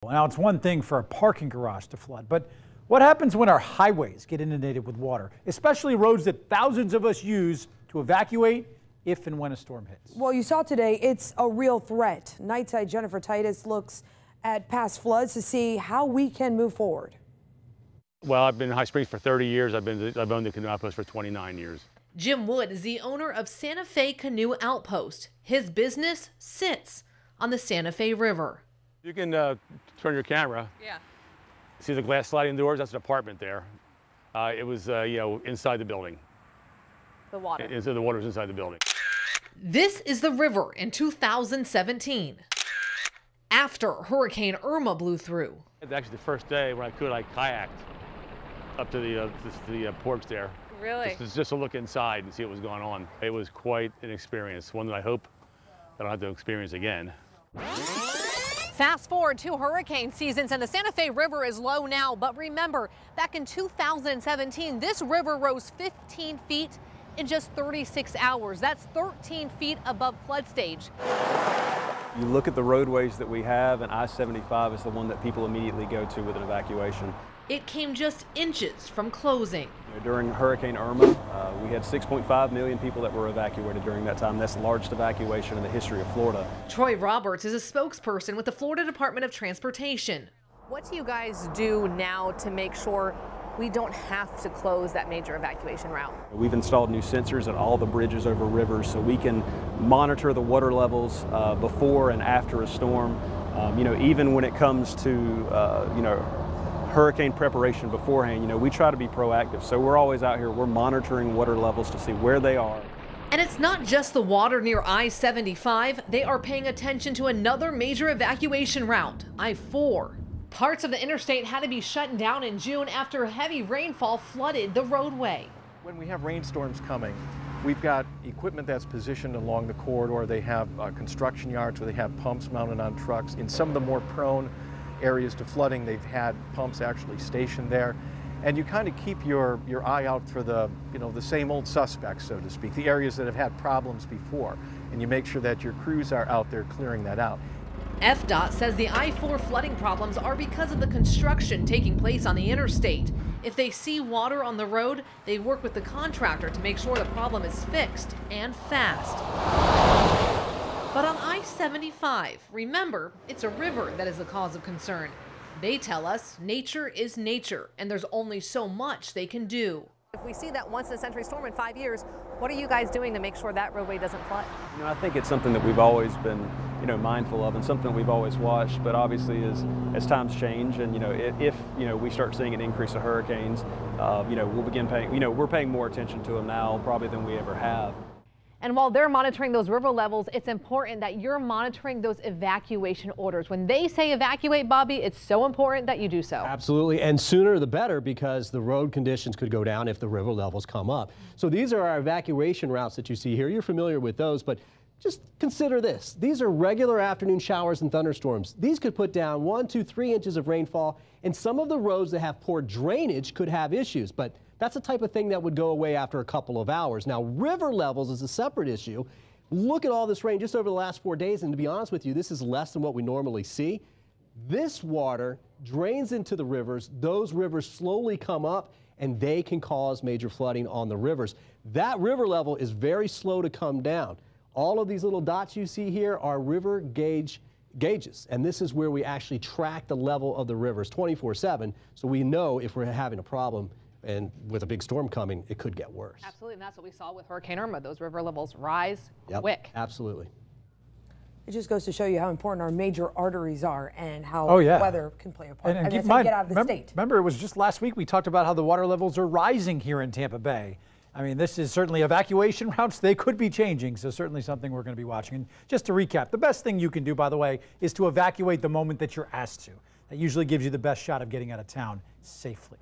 Now, it's one thing for a parking garage to flood, but what happens when our highways get inundated with water, especially roads that thousands of us use to evacuate if and when a storm hits? Well, you saw today, it's a real threat. Nightside Jennifer Titus looks at past floods to see how we can move forward. Well, I've been in High Springs for 30 years. I've owned the canoe outpost for 29 years. Jim Wood is the owner of Santa Fe Canoe Outpost. His business sits on the Santa Fe River. You can turn your camera. Yeah. See the glass sliding doors? That's an apartment there. It was, inside the building. The water. So the water was inside the building. This is the river in 2017. After Hurricane Irma blew through. Actually, the first day when I kayaked up to the porch there. Really? Just to look inside and see what was going on. It was quite an experience, one that I hope I don't have to experience again. Fast forward to hurricane seasons and the Santa Fe River is low now, but remember, back in 2017, this river rose 15 feet in just 36 hours. That's 13 feet above flood stage. You look at the roadways that we have, and I-75 is the one that people immediately go to with an evacuation. It came just inches from closing. During Hurricane Irma, we had 6.5 million people that were evacuated during that time. That's the largest evacuation in the history of Florida. Troy Roberts is a spokesperson with the Florida Department of Transportation. What do you guys do now to make sure we don't have to close that major evacuation route? We've installed new sensors at all the bridges over rivers so we can monitor the water levels before and after a storm. Even when it comes to, hurricane preparation beforehand, we try to be proactive. So we're always out here, we're monitoring water levels to see where they are. And it's not just the water near I-75. They are paying attention to another major evacuation route, I-4. Parts of the interstate had to be shut down in June after heavy rainfall flooded the roadway. When we have rainstorms coming, we've got equipment that's positioned along the corridor. They have construction yards where they have pumps mounted on trucks. In some of the more prone areas to flooding, they've had pumps actually stationed there. And you kind of keep your eye out for the same old suspects, so to speak, the areas that have had problems before. And you make sure that your crews are out there clearing that out. FDOT says the I-4 flooding problems are because of the construction taking place on the interstate. If they see water on the road, they work with the contractor to make sure the problem is fixed and fast. But on I-75, remember, it's a river that is the cause of concern. They tell us nature is nature, and there's only so much they can do. If we see that once-in-a-century storm in 5 years, what are you guys doing to make sure that roadway doesn't flood? I think it's something that we've always been, mindful of and something we've always watched. But obviously, as times change and if we start seeing an increase of hurricanes, we'll begin paying. We're paying more attention to them now, probably than we ever have. And while they're monitoring those river levels, it's important that you're monitoring those evacuation orders. When they say evacuate, Bobby, it's so important that you do so. Absolutely, and sooner the better, because the road conditions could go down if the river levels come up. So these are our evacuation routes that you see here. You're familiar with those, but just consider this. These are regular afternoon showers and thunderstorms. These could put down 1, 2, 3 inches of rainfall, and some of the roads that have poor drainage could have issues, but that's the type of thing that would go away after a couple of hours. Now, river levels is a separate issue. Look at all this rain just over the last 4 days, and to be honest with you, this is less than what we normally see. This water drains into the rivers. Those rivers slowly come up, and they can cause major flooding on the rivers. That river level is very slow to come down. All of these little dots you see here are river gauges, and this is where we actually track the level of the rivers 24/7, so we know if we're having a problem. And with a big storm coming, it could get worse. Absolutely, and that's what we saw with Hurricane Irma. Those river levels rise quick. Absolutely. It just goes to show you how important our major arteries are and how weather can play a part. And keep in mind, get out of the state. Remember, it was just last week we talked about how the water levels are rising here in Tampa Bay. I mean, this is certainly evacuation routes. They could be changing, so certainly something we're going to be watching. And just to recap, the best thing you can do, by the way, is to evacuate the moment that you're asked to. That usually gives you the best shot of getting out of town safely.